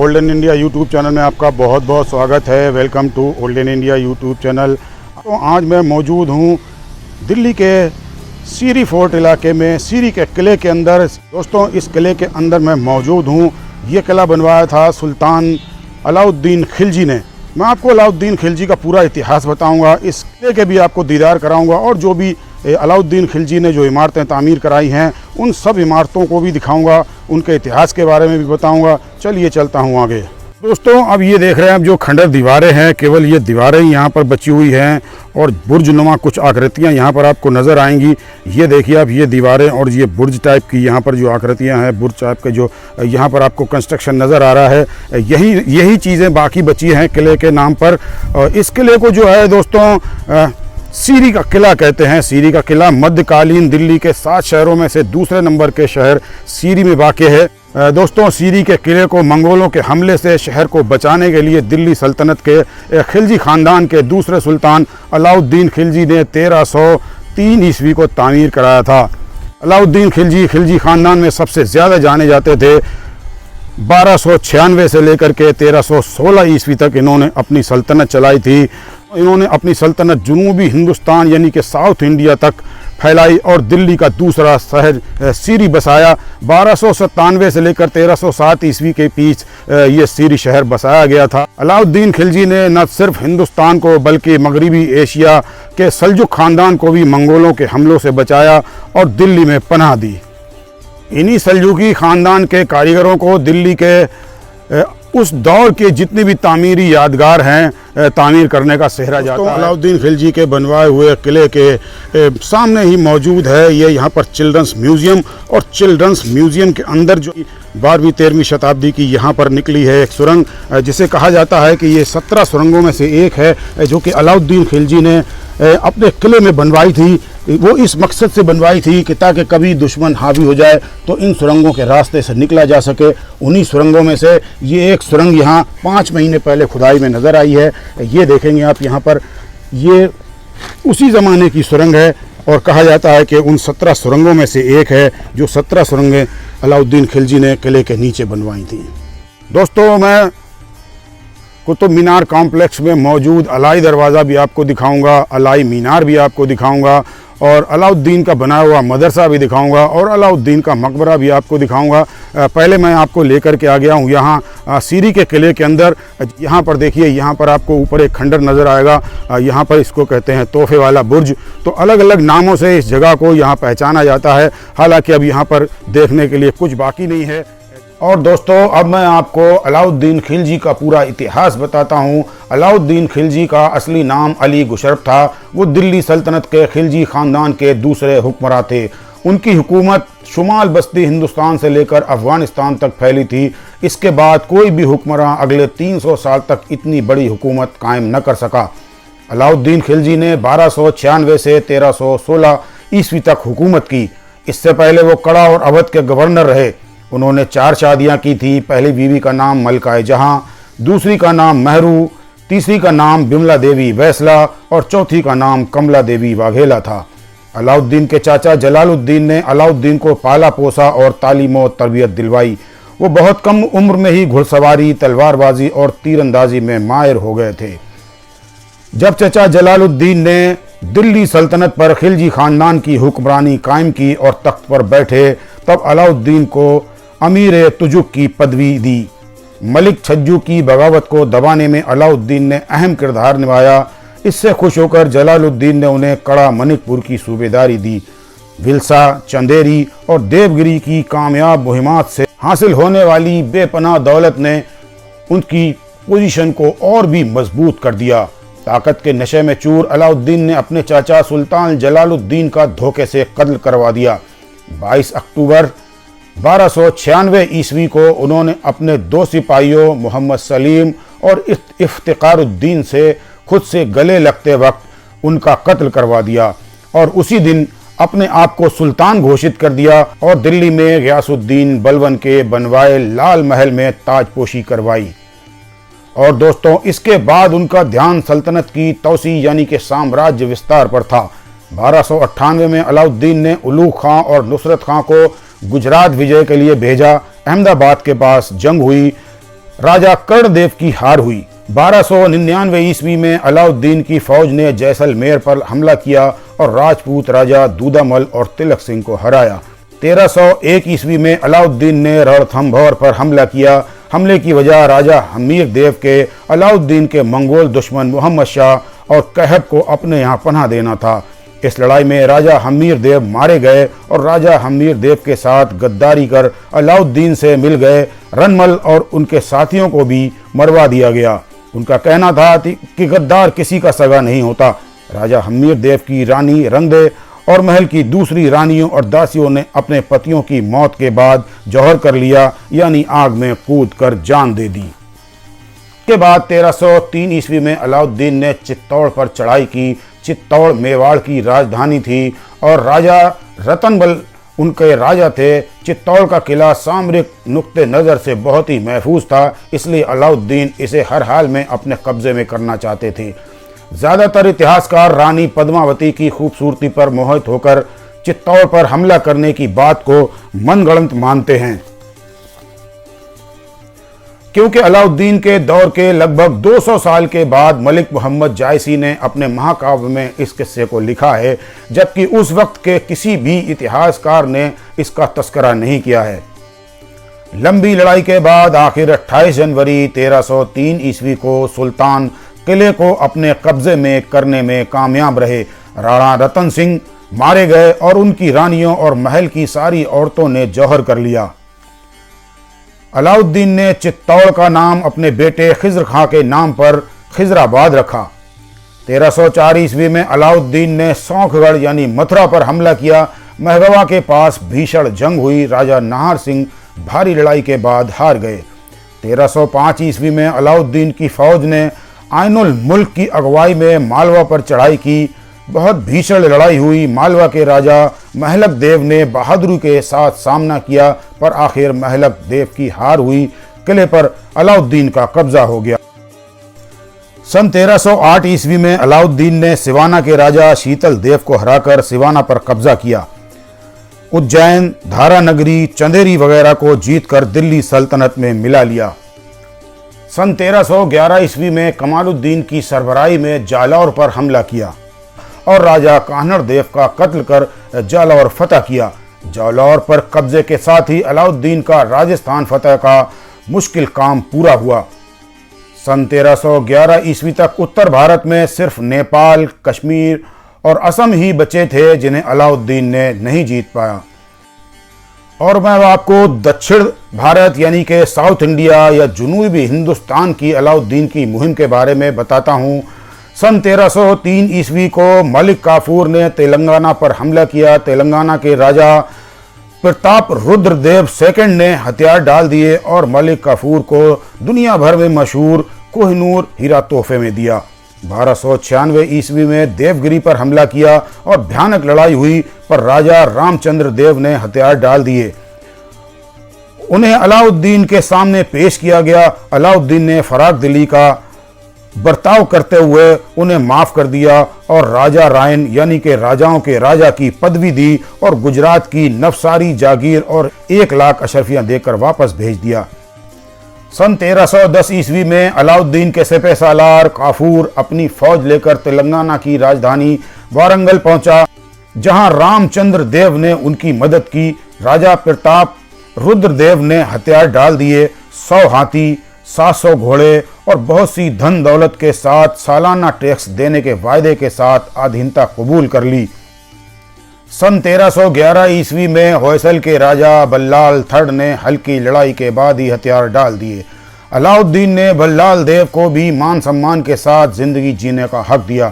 Olden India YouTube channel में आपका बहुत बहुत स्वागत है। Welcome to Olden India YouTube channel. तो आज मैं मौजूद हूँ दिल्ली के सीरी फोर्ट इलाके में, सीरी के किले के अंदर। दोस्तों, इस किले के अंदर मैं मौजूद हूँ। ये किला बनवाया था सुल्तान अलाउद्दीन खिलजी ने। मैं आपको अलाउद्दीन खिलजी का पूरा इतिहास बताऊंगा, इस किले के भी आपको दीदार कराऊंगा और जो भी अलाउद्दीन खिलजी ने जो इमारतें तामीर कराई हैं उन सब इमारतों को भी दिखाऊंगा, उनके इतिहास के बारे में भी बताऊंगा। चलिए चलता हूं आगे। दोस्तों, अब ये देख रहे हैं, अब जो खंडर दीवारें हैं, केवल ये दीवारें ही यहाँ पर बची हुई हैं और बुर्जनुमा कुछ आकृतियाँ यहाँ पर आपको नज़र आएंगी। ये देखिए, अब ये दीवारें और ये बुर्ज टाइप की यहाँ पर जो आकृतियाँ हैं, बुर्ज टाइप के जो यहाँ पर आपको कंस्ट्रक्शन नज़र आ रहा है, यही चीज़ें बाकी बची हैं किले के नाम पर। इस किले को जो है दोस्तों सीरी का किला कहते हैं। सीरी का किला मध्यकालीन दिल्ली के 7 शहरों में से दूसरे नंबर के शहर सीरी में वाक़ है। दोस्तों, सीरी के किले को मंगोलों के हमले से शहर को बचाने के लिए दिल्ली सल्तनत के खिलजी ख़ानदान के दूसरे सुल्तान अलाउद्दीन खिलजी ने 1303 ईस्वी को तामीर कराया था। अलाउद्दीन खिलजी ख़ानदान में सबसे ज़्यादा जाने जाते थे। 1296 से लेकर के 1316 ईस्वी तक इन्होंने अपनी सल्तनत चलाई थी। इन्होंने अपनी सल्तनत जनूबी हिंदुस्तान यानी कि साउथ इंडिया तक फैलाई और दिल्ली का दूसरा शहर सीरी बसाया। 1297 से लेकर 1307 ईस्वी के बीच ये सीरी शहर बसाया गया था। अलाउद्दीन खिलजी ने न सिर्फ हिंदुस्तान को बल्कि मगरबी एशिया के सल्जुक ख़ानदान को भी मंगोलों के हमलों से बचाया और दिल्ली में पनाह दी। इन्हीं सल्जुकी ख़ानदान के कारीगरों को दिल्ली के उस दौर के जितनी भी तामीरी यादगार हैं तामीर करने का सेहरा जाता है। अलाउद्दीन खिलजी के बनवाए हुए किले के सामने ही मौजूद है ये यहाँ पर चिल्ड्रंस म्यूज़ियम। और चिल्ड्रंस म्यूज़ियम के अंदर जो 12वीं-13वीं शताब्दी की यहाँ पर निकली है एक सुरंग, जिसे कहा जाता है कि ये 17 सुरंगों में से एक है जो कि अलाउद्दीन खिलजी ने अपने किले में बनवाई थी। वो इस मकसद से बनवाई थी कि ताकि कभी दुश्मन हावी हो जाए तो इन सुरंगों के रास्ते से निकला जा सके। उन्हीं सुरंगों में से ये एक सुरंग यहाँ 5 महीने पहले खुदाई में नज़र आई है। ये देखेंगे आप यहाँ पर, ये उसी ज़माने की सुरंग है और कहा जाता है कि उन 17 सुरंगों में से एक है जो 17 सुरंगें अलाउद्दीन खिलजी ने किले के नीचे बनवाई थी। दोस्तों, मैं कुतुब मीनार कॉम्प्लेक्स में मौजूद अलाई दरवाज़ा भी आपको दिखाऊंगा, अलाई मीनार भी आपको दिखाऊंगा और अलाउद्दीन का बनाया हुआ मदरसा भी दिखाऊंगा और अलाउद्दीन का मकबरा भी आपको दिखाऊंगा। पहले मैं आपको लेकर के आ गया हूं यहाँ सीरी के किले के अंदर। यहाँ पर देखिए, यहाँ पर आपको ऊपर एक खंडर नज़र आएगा। यहाँ पर इसको कहते हैं तोहफे वाला बुर्ज। तो अलग अलग नामों से इस जगह को यहाँ पहचाना जाता है। हालांकि अब यहाँ पर देखने के लिए कुछ बाकी नहीं है। और दोस्तों, अब मैं आपको अलाउद्दीन खिलजी का पूरा इतिहास बताता हूँ। अलाउद्दीन खिलजी का असली नाम अली गुशरफ था। वो दिल्ली सल्तनत के खिलजी ख़ानदान के दूसरे हुक्मरान थे। उनकी हुकूमत शुमाल बस्ती हिंदुस्तान से लेकर अफ़गानिस्तान तक फैली थी। इसके बाद कोई भी हुक्मरान अगले 300 साल तक इतनी बड़ी हुकूमत कायम न कर सका। अलाउद्दीन खिलजी ने 1296 से 1316 ईस्वी तक हुकूमत की। इससे पहले वो कड़ा और अवध के गवर्नर रहे। उन्होंने 4 शादियाँ की थी। पहली बीवी का नाम मलकाए जहाँ, दूसरी का नाम महरू, तीसरी का नाम बिमला देवी वैसला और चौथी का नाम कमला देवी वाघेला था। अलाउद्दीन के चाचा जलालुद्दीन ने अलाउद्दीन को पाला पोसा और तालीम और तरबियत दिलवाई। वो बहुत कम उम्र में ही घुड़सवारी, तलवारबाजी और तीरंदाजी में माहिर हो गए थे। जब चाचा जलालुद्दीन ने दिल्ली सल्तनत पर खिलजी ख़ानदान की हुक्मरानी कायम की और तख्त पर बैठे, तब अलाउद्दीन को अमीर तुजुक की पदवी दी। मलिक छज्जू की बगावत को दबाने में अलाउद्दीन ने अहम किरदार निभाया। इससे खुश होकर जलालुद्दीन ने उन्हें कड़ा मनिकपुर की सूबेदारी दी। विल्सा, चंदेरी और देवगिरी की कामयाब मुहिमात से हासिल होने वाली बेपनाह दौलत ने उनकी पोजीशन को और भी मजबूत कर दिया। ताकत के नशे में चूर अलाउद्दीन ने अपने चाचा सुल्तान जलालुद्दीन का धोखे से कत्ल करवा दिया। 22 अक्टूबर 1296 ईस्वी को उन्होंने अपने 2 सिपाहियों मोहम्मद सलीम और इफ्तिकारुद्दीन से खुद से गले लगते वक्त उनका कत्ल करवा दिया और उसी दिन अपने आप को सुल्तान घोषित कर दिया और दिल्ली में गयासुद्दीन बलबन के बनवाए लाल महल में ताजपोशी करवाई। और दोस्तों, इसके बाद उनका ध्यान सल्तनत की तौसी यानी कि साम्राज्य विस्तार पर था। 1298 में अलाउद्दीन ने उलूग खां और नुसरत खां को गुजरात विजय के लिए भेजा। अहमदाबाद के पास जंग हुई राजा कर्णदेव की हार हुई। 1299 ईस्वी में अलाउद्दीन की फौज ने जैसलमेर पर हमला किया और राजपूत राजा दूदामल और तिलक सिंह को हराया। 1301 ईस्वी में अलाउद्दीन ने रणथंभौर पर हमला किया। हमले की वजह राजा हमीर देव के अलाउद्दीन के मंगोल दुश्मन मोहम्मद शाह और कहब को अपने यहाँ पनाह देना था। इस लड़ाई में राजा हमीर देव मारे गए और राजा हमीर देव के साथ गद्दारी कर अलाउद्दीन से मिल गए रनमल और उनके साथियों को भी मरवा दिया गया। उनका कहना था कि गद्दार किसी का सगा नहीं होता। राजा हमीर देव की रानी रंगदे और महल की दूसरी रानियों और दासियों ने अपने पतियों की मौत के बाद जौहर कर लिया, यानी आग में कूद कर जान दे दी। के बाद 1303 ईस्वी में अलाउद्दीन ने चित्तौड़ पर चढ़ाई की। चित्तौड़ मेवाड़ की राजधानी थी और राजा रतनबल उनके राजा थे। चित्तौड़ का किला सामरिक नुक्ते नज़र से बहुत ही महफूज था, इसलिए अलाउद्दीन इसे हर हाल में अपने कब्जे में करना चाहते थे। ज़्यादातर इतिहासकार रानी पद्मावती की खूबसूरती पर मोहित होकर चित्तौड़ पर हमला करने की बात को मनगढ़ंत मानते हैं, क्योंकि अलाउद्दीन के दौर के लगभग 200 साल के बाद मलिक मोहम्मद जायसी ने अपने महाकाव्य में इस किस्से को लिखा है, जबकि उस वक्त के किसी भी इतिहासकार ने इसका तस्करा नहीं किया है। लंबी लड़ाई के बाद आखिर 28 जनवरी 1303 ईस्वी को सुल्तान किले को अपने कब्जे में करने में कामयाब रहे। राणा रतन सिंह मारे गए और उनकी रानियों और महल की सारी औरतों ने जौहर कर लिया। अलाउद्दीन ने चित्तौड़ का नाम अपने बेटे खिज्र खां के नाम पर खिजराबाद रखा। 1304 ईस्वी में अलाउद्दीन ने सौंखगढ़ यानी मथुरा पर हमला किया। महगवा के पास भीषण जंग हुई। राजा नाहर सिंह भारी लड़ाई के बाद हार गए। 1305 ईस्वी में अलाउद्दीन की फौज ने आइनुल मुल्क की अगुवाई में मालवा पर चढ़ाई की। बहुत भीषण लड़ाई हुई। मालवा के राजा महलक देव ने बहादुरी के साथ सामना किया, पर आखिर महलक देव की हार हुई। किले पर अलाउद्दीन का कब्जा हो गया। सन 1308 ईस्वी में अलाउद्दीन ने सिवाना के राजा शीतल देव को हराकर सिवाना पर कब्जा किया। उज्जैन, धारानगरी, चंदेरी वगैरह को जीतकर दिल्ली सल्तनत में मिला लिया। सन 1311 ईस्वी में कमालुद्दीन की सरबराही में जालौर पर हमला किया और राजा कान्हड़ देव का कत्ल कर जालौर फतह किया। जालौर पर कब्जे के साथ ही अलाउद्दीन का राजस्थान फतह का मुश्किल काम पूरा हुआ। सन 1311 ईस्वी तक उत्तर भारत में सिर्फ नेपाल, कश्मीर और असम ही बचे थे जिन्हें अलाउद्दीन ने नहीं जीत पाया। और मैं आपको दक्षिण भारत यानी कि साउथ इंडिया या जनूबी हिंदुस्तान की अलाउद्दीन की मुहिम के बारे में बताता हूँ। सन 1303 ईस्वी को मलिक काफूर ने तेलंगाना पर हमला किया। तेलंगाना के राजा प्रताप रुद्र देव सेकंड ने हथियार डाल दिए और मलिक काफूर को दुनिया भर में मशहूर कोहिनूर हीरा तोहफे में दिया। 1296 ईस्वी में देवगिरी पर हमला किया और भयानक लड़ाई हुई, पर राजा रामचंद्र देव ने हथियार डाल दिए। उन्हें अलाउद्दीन के सामने पेश किया गया। अलाउद्दीन ने फराक दिली का बर्ताव करते हुए उन्हें माफ कर दिया और राजा रायन यानी कि राजाओं के राजा की पदवी दी और गुजरात की नवसारी जागीर और 1 लाख अशरफियां देकर वापस भेज दिया। सन 1310 ईस्वी में अलाउद्दीन के सिपह सालार काफूर अपनी फौज लेकर तेलंगाना की राजधानी वारंगल पहुंचा, जहां रामचंद्र देव ने उनकी मदद की। राजा प्रताप रुद्र देव ने हथियार डाल दिए। 100 हाथी, 700 घोड़े और बहुत सी धन दौलत के साथ सालाना टैक्स देने के वायदे के साथ अधीनता कबूल कर ली। सन 1311 ईस्वी में होयसल के राजा बल्लाल थर्ड ने हल्की लड़ाई के बाद ही हथियार डाल दिए। अलाउद्दीन ने बल्लाल देव को भी मान सम्मान के साथ जिंदगी जीने का हक दिया।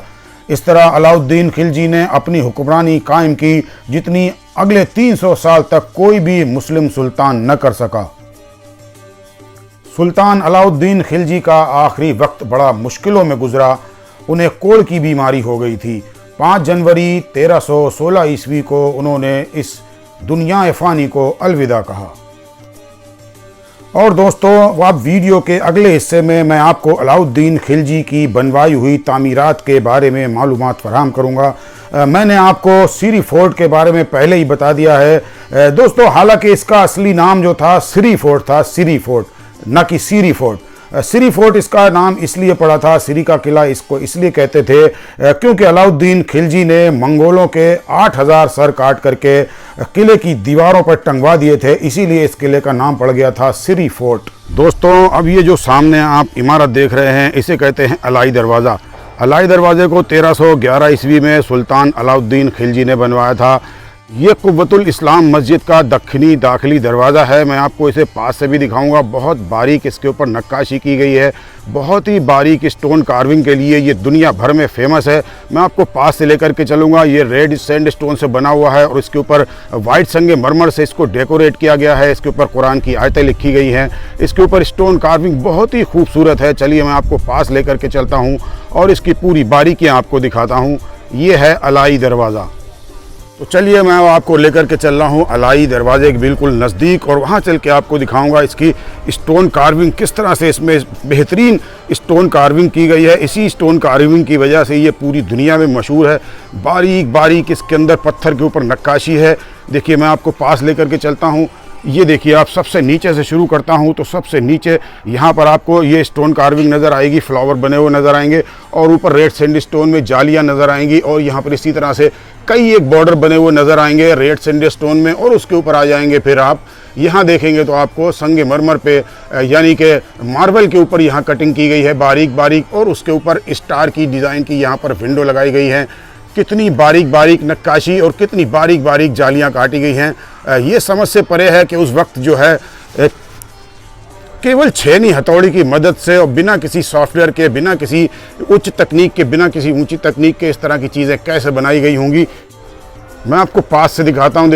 इस तरह अलाउद्दीन खिलजी ने अपनी हुक्मरानी कायम की, जितनी अगले 300 साल तक कोई भी मुस्लिम सुल्तान न कर सका। सुल्तान अलाउद्दीन खिलजी का आखिरी वक्त बड़ा मुश्किलों में गुजरा। उन्हें कोढ़ की बीमारी हो गई थी। 5 जनवरी 1316 ईस्वी को उन्होंने इस दुनिया फ़ानी को अलविदा कहा। और दोस्तों, आप वीडियो के अगले हिस्से में मैं आपको अलाउद्दीन खिलजी की बनवाई हुई तामीरात के बारे में मालूमात फराहम करूँगा। मैंने आपको सिरी फोर्ट के बारे में पहले ही बता दिया है दोस्तों। हालांकि इसका असली नाम जो था सिरी फोर्ट था, सिरी फोर्ट, न कि सीरी फोर्ट। सीरी फोर्ट इसका नाम इसलिए पड़ा था, सीरी का किला इसको इसलिए कहते थे क्योंकि अलाउद्दीन खिलजी ने मंगोलों के 8000 सर काट करके किले की दीवारों पर टंगवा दिए थे, इसीलिए इस किले का नाम पड़ गया था सीरी फोर्ट। दोस्तों, अब ये जो सामने आप इमारत देख रहे हैं इसे कहते हैं अलाई दरवाज़ा। अलाई दरवाजे को 1311 ईस्वी में सुल्तान अलाउद्दीन खिलजी ने बनवाया था। ये कुव्वतुल इस्लाम मस्जिद का दक्षिणी दाखिली दरवाज़ा है। मैं आपको इसे पास से भी दिखाऊंगा। बहुत बारीक इसके ऊपर नक्काशी की गई है, बहुत ही बारीक स्टोन कार्विंग के लिए ये दुनिया भर में फेमस है। मैं आपको पास से लेकर के चलूँगा। ये रेड सैंड स्टोन से बना हुआ है और इसके ऊपर वाइट संगमरमर से इसको डेकोरेट किया गया है। इसके ऊपर कुरान की आयतें लिखी गई हैं। इसके ऊपर स्टोन कार्विंग बहुत ही खूबसूरत है। चलिए मैं आपको पास लेकर के चलता हूँ और इसकी पूरी बारीकियाँ आपको दिखाता हूँ। ये है अलाई दरवाज़ा। तो चलिए मैं आपको लेकर के चल रहा हूँ अलाई दरवाजे के बिल्कुल नज़दीक और वहाँ चल के आपको दिखाऊंगा इसकी स्टोन कार्विंग किस तरह से इसमें बेहतरीन स्टोन कार्विंग की गई है। इसी स्टोन कार्विंग की वजह से ये पूरी दुनिया में मशहूर है। बारीक बारीक इसके अंदर पत्थर के ऊपर नक्काशी है। देखिए मैं आपको पास लेकर के चलता हूँ। ये देखिए, आप सबसे नीचे से शुरू करता हूँ तो सबसे नीचे यहाँ पर आपको ये स्टोन कार्विंग नज़र आएगी, फ्लावर बने हुए नज़र आएंगे और ऊपर रेड सैंड स्टोन में जालियाँ नज़र आएंगी और यहाँ पर इसी तरह से कई एक बॉर्डर बने हुए नज़र आएंगे रेड सैंड स्टोन में। और उसके ऊपर आ जाएंगे फिर आप यहाँ देखेंगे तो आपको संगमरमर पे यानी कि मार्बल के ऊपर यहाँ कटिंग की गई है बारीक बारीक और उसके ऊपर स्टार की डिज़ाइन की यहाँ पर विंडो लगाई गई है। कितनी बारीक बारीक नक्काशी और कितनी बारीक बारीक जालियाँ काटी गई हैं। ये समझ से परे है कि उस वक्त जो है केवल छेनी हथौड़ी की मदद से और बिना किसी सॉफ्टवेयर के, बिना किसी उच्च तकनीक के, बिना किसी ऊंची तकनीक के इस तरह की चीज़ें कैसे बनाई गई होंगी। मैं आपको पास से दिखाता हूँ।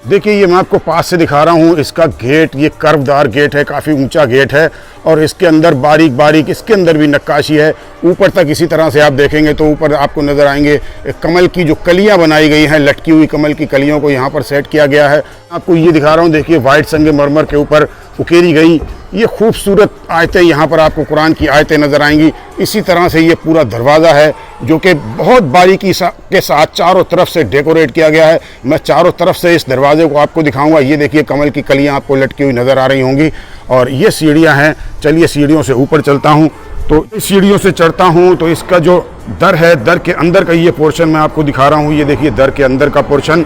देखिए ये मैं आपको पास से दिखा रहा हूँ। इसका गेट, ये कर्वदार गेट है, काफ़ी ऊंचा गेट है और इसके अंदर बारीक बारीक इसके अंदर भी नक्काशी है। ऊपर तक इसी तरह से आप देखेंगे तो ऊपर आपको नज़र आएंगे कमल की जो कलियां बनाई गई हैं, लटकी हुई कमल की कलियों को यहाँ पर सेट किया गया है। आपको ये दिखा रहा हूँ। देखिए वाइट संगमरमर के ऊपर उकेरी गई ये खूबसूरत आयतें, यहाँ पर आपको कुरान की आयतें नज़र आएंगी। इसी तरह से ये पूरा दरवाज़ा है जो कि बहुत बारीकी के साथ चारों तरफ से डेकोरेट किया गया है। मैं चारों तरफ से इस दरवाजे को आपको दिखाऊंगा। ये देखिए कमल की कलियां आपको लटकी हुई नज़र आ रही होंगी और ये सीढ़ियां हैं। चलिए सीढ़ियों से ऊपर चलता हूँ। तो इस सीढ़ियों से चढ़ता हूँ तो इसका जो दर है, दर के अंदर का ये पोर्शन मैं आपको दिखा रहा हूँ। ये देखिए दर के अंदर का पोर्शन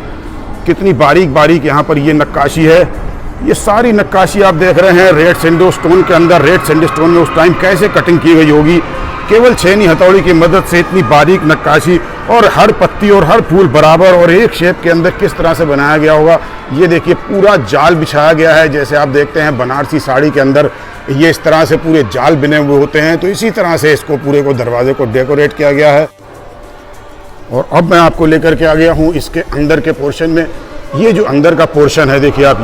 कितनी बारीक बारीक यहाँ पर ये नक्काशी है। ये सारी नक्काशी आप देख रहे हैं रेड सैंडस्टोन के अंदर। रेड सैंडस्टोन में उस टाइम कैसे कटिंग की गई होगी, केवल छेनी हथौड़ी की मदद से इतनी बारीक नक्काशी और हर पत्ती और हर फूल बराबर और एक शेप के अंदर किस तरह से बनाया गया होगा। ये देखिए पूरा जाल बिछाया गया है, जैसे आप देखते हैं बनारसी साड़ी के अंदर ये इस तरह से पूरे जाल बने हुए होते हैं। तो इसी तरह से इसको पूरे को दरवाजे को डेकोरेट किया गया है। और अब मैं आपको लेकर के आ गया हूँ इसके अंदर के पोर्शन में। ये जो अंदर का पोर्शन है देखिए आप,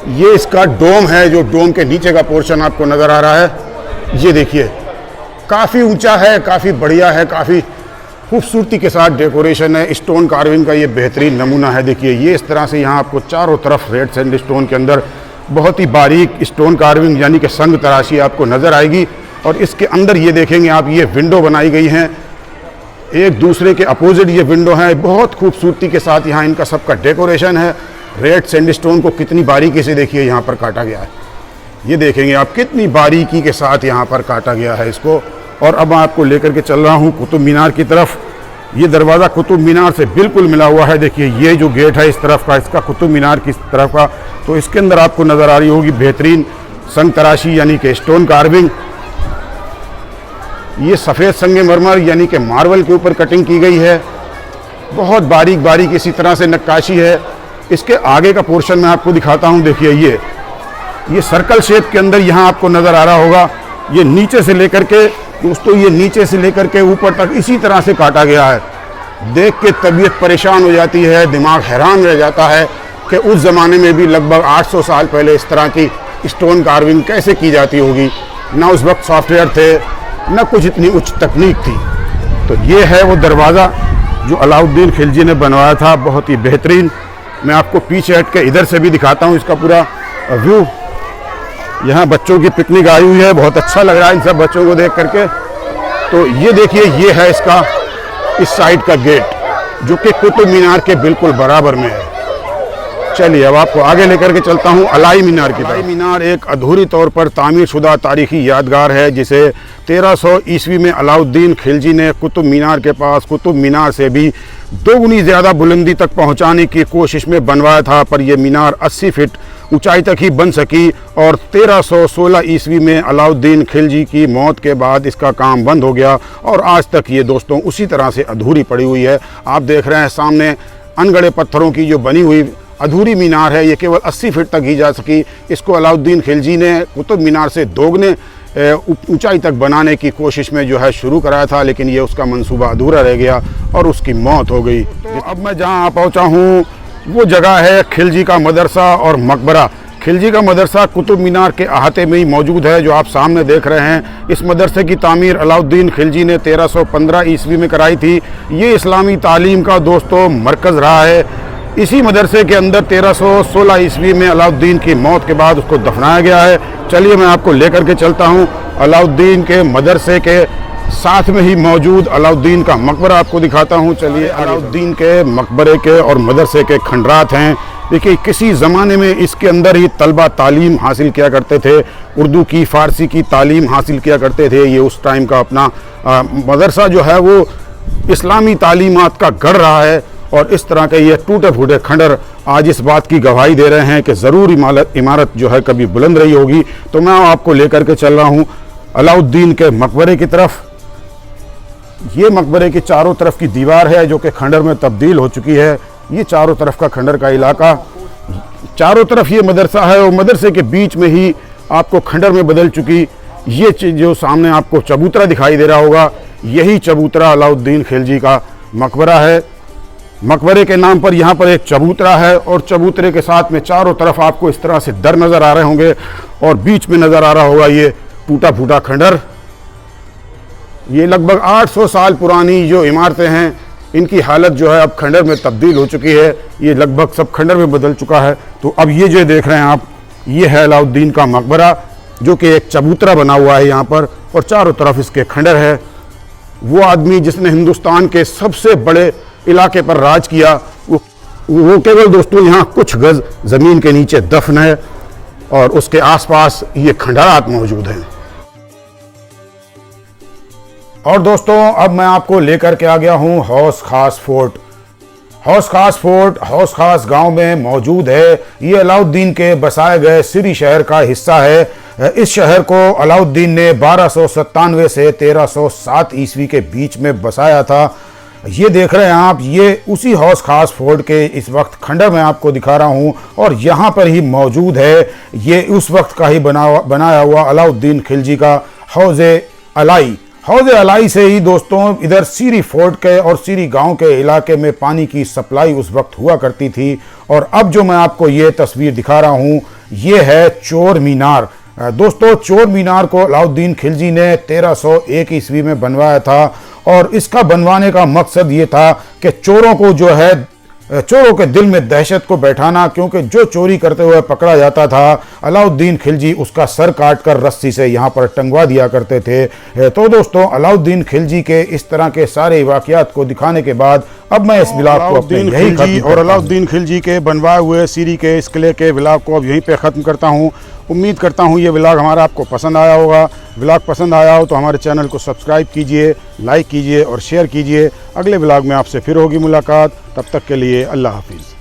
ये इसका डोम है। जो डोम के नीचे का पोर्शन आपको नज़र आ रहा है, ये देखिए काफ़ी ऊंचा है, काफ़ी बढ़िया है, काफ़ी खूबसूरती के साथ डेकोरेशन है। स्टोन कार्विंग का ये बेहतरीन नमूना है। देखिए ये इस तरह से यहाँ आपको चारों तरफ रेड सैंड स्टोन के अंदर बहुत ही बारीक स्टोन कार्विंग यानी कि संग तराशी आपको नज़र आएगी। और इसके अंदर ये देखेंगे आप, ये विंडो बनाई गई हैं, एक दूसरे के अपोजिट ये विंडो हैं। बहुत खूबसूरती के साथ यहाँ इनका सबका डेकोरेशन है। रेड सैंडस्टोन को कितनी बारीकी से देखिए यहाँ पर काटा गया है। ये देखेंगे आप कितनी बारीकी के साथ यहाँ पर काटा गया है इसको। और अब मैं आपको लेकर के चल रहा हूँ कुतुब मीनार की तरफ। ये दरवाज़ा कुतुब मीनार से बिल्कुल मिला हुआ है। देखिए ये जो गेट है इस तरफ का, इसका कुतुब मीनार की तरफ का, तो इसके अंदर आपको नज़र आ रही होगी बेहतरीन संग तराशी यानी कि स्टोन कार्विंग। ये सफ़ेद संगमरमर यानी कि मार्बल के ऊपर कटिंग की गई है। बहुत बारीक बारीक इसी तरह से नक्काशी है। इसके आगे का पोर्शन मैं आपको दिखाता हूँ। देखिए ये सर्कल शेप के अंदर यहाँ आपको नज़र आ रहा होगा। ये नीचे से लेकर के दोस्तों, ये नीचे से लेकर के ऊपर तक इसी तरह से काटा गया है। देख के तबीयत परेशान हो जाती है, दिमाग हैरान रह जाता है कि उस ज़माने में भी लगभग 800 साल पहले इस तरह की स्टोन कार्विंग कैसे की जाती होगी। ना उस वक्त सॉफ्टवेयर थे, ना कुछ इतनी उच्च तकनीक थी। तो ये है वो दरवाज़ा जो अलाउद्दीन खिलजी ने बनवाया था, बहुत ही बेहतरीन। मैं आपको पीछे हट के इधर से भी दिखाता हूँ इसका पूरा व्यू। यहाँ बच्चों की पिकनिक आई हुई है, बहुत अच्छा लग रहा है इन सब बच्चों को देख करके। तो ये देखिए ये है इसका इस साइड का गेट जो कि कुतुब मीनार के बिल्कुल बराबर में है। चलिए अब आपको आगे लेकर के चलता हूँ अलाई मीनार की तरफ। अलाई मीनार एक अधूरी तौर पर तामीर शुदा तारीखी यादगार है जिसे 1300 ईस्वी में अलाउद्दीन खिलजी ने कुतुब मीनार के पास कुतुब मीनार से भी दोगुनी ज़्यादा बुलंदी तक पहुँचाने की कोशिश में बनवाया था, पर यह मीनार 80 फीट ऊंचाई तक ही बन सकी और 1316 ईस्वी में अलाउद्दीन खिलजी की मौत के बाद इसका काम बंद हो गया और आज तक ये दोस्तों उसी तरह से अधूरी पड़ी हुई है। आप देख रहे हैं सामने अनगढ़े पत्थरों की जो बनी हुई अधूरी मीनार है, ये केवल 80 फीट तक ही जा सकी। इसको अलाउद्दीन खिलजी ने कुतुब मीनार से दोगुने ऊंचाई तक बनाने की कोशिश में जो है शुरू कराया था, लेकिन ये उसका मंसूबा अधूरा रह गया और उसकी मौत हो गई। तो अब मैं जहाँ पहुँचा हूँ वो जगह है खिलजी का मदरसा और मकबरा। खिलजी का मदरसा कुतुब मीनार के अहाते में ही मौजूद है जो आप सामने देख रहे हैं। इस मदरसे की तामीर अलाउद्दीन खिलजी ने 1315 ईस्वी में कराई थी। ये इस्लामी तालीम का दोस्तों मरकज़ रहा है। इसी मदरसे के अंदर 1316 ईस्वी में अलाउद्दीन की मौत के बाद उसको दफनाया गया है। चलिए मैं आपको लेकर के चलता हूँ अलाउद्दीन के मदरसे के साथ में ही मौजूद अलाउद्दीन का मकबरा आपको दिखाता हूँ। चलिए अलाउद्दीन के मकबरे के और मदरसे के खंडरात हैं। देखिए किसी ज़माने में इसके अंदर ही तलबा तालीम हासिल किया करते थे, उर्दू की फ़ारसी की तालीम हासिल किया करते थे। ये उस टाइम का अपना मदरसा जो है वो इस्लामी तालीमात का गढ़ रहा है और इस तरह के ये टूटे फूटे खंडर आज इस बात की गवाही दे रहे हैं कि ज़रूर इमारत जो है कभी बुलंद रही होगी। तो मैं आपको लेकर के चल रहा हूँ अलाउद्दीन के मकबरे की तरफ। ये मकबरे की चारों तरफ की दीवार है जो कि खंडर में तब्दील हो चुकी है। ये चारों तरफ का खंडर का इलाका, चारों तरफ ये मदरसा है और मदरसे के बीच में ही आपको खंडर में बदल चुकी ये जो सामने आपको चबूतरा दिखाई दे रहा होगा, यही चबूतरा अलाउद्दीन खिलजी का मकबरा है। मकबरे के नाम पर यहाँ पर एक चबूतरा है और चबूतरे के साथ में चारों तरफ आपको इस तरह से दर नज़र आ रहे होंगे और बीच में नज़र आ रहा होगा ये टूटा फूटा खंडर। ये लगभग 800 साल पुरानी जो इमारतें हैं इनकी हालत जो है अब खंडर में तब्दील हो चुकी है। ये लगभग सब खंडर में बदल चुका है। तो अब ये जो देख रहे हैं आप, ये है अलाउद्दीन का मकबरा जो कि एक चबूतरा बना हुआ है यहाँ पर और चारों तरफ इसके खंडर है। वो आदमी जिसने हिंदुस्तान के सबसे बड़े इलाके पर राज किया वो केवल दोस्तों यहाँ कुछ गज ज़मीन के नीचे दफन है और उसके आसपास ये खंडारात मौजूद हैं। और दोस्तों अब मैं आपको लेकर के आ गया हूँ हौस खास फोर्ट। हौस खास फोर्ट हौस खास गांव में मौजूद है। ये अलाउद्दीन के बसाए गए सिरी शहर का हिस्सा है। इस शहर को अलाउद्दीन ने 1297 से 1307 ईस्वी के बीच में बसाया था। ये देख रहे हैं आप, ये उसी हौस खास फोर्ट के इस वक्त खंडर में आपको दिखा रहा हूँ और यहाँ पर ही मौजूद है ये उस वक्त का ही बनाया हुआ अलाउद्दीन खिलजी का हौज़ अलाई। हौज़ अलाई से ही दोस्तों इधर सीरी फोर्ट के और सीरी गांव के इलाके में पानी की सप्लाई उस वक्त हुआ करती थी। और अब जो मैं आपको ये तस्वीर दिखा रहा हूँ ये है चोर मीनार। दोस्तों चोर मीनार को अलाउद्दीन खिलजी ने 1301 ईस्वी में बनवाया था और इसका बनवाने का मकसद ये था कि चोरों को जो है चोरों के दिल में दहशत को बैठाना, क्योंकि जो चोरी करते हुए पकड़ा जाता था अलाउद्दीन खिलजी उसका सर काट कर रस्सी से यहाँ पर टंगवा दिया करते थे। तो दोस्तों अलाउद्दीन खिलजी के इस तरह के सारे वाक़यात को दिखाने के बाद अब मैं इस व्लॉग को अपने यही खत्म और अलाउद्दीन खिलजी के बनवाए हुए सीरी के इस किले के व्लॉग को अब यहीं पे ख़त्म करता हूँ। उम्मीद करता हूँ ये व्लॉग हमारा आपको पसंद आया होगा। व्लॉग पसंद आया हो तो हमारे चैनल को सब्सक्राइब कीजिए, लाइक कीजिए और शेयर कीजिए। अगले व्लॉग में आपसे फिर होगी मुलाकात। तब तक के लिए अल्लाह हाफिज़।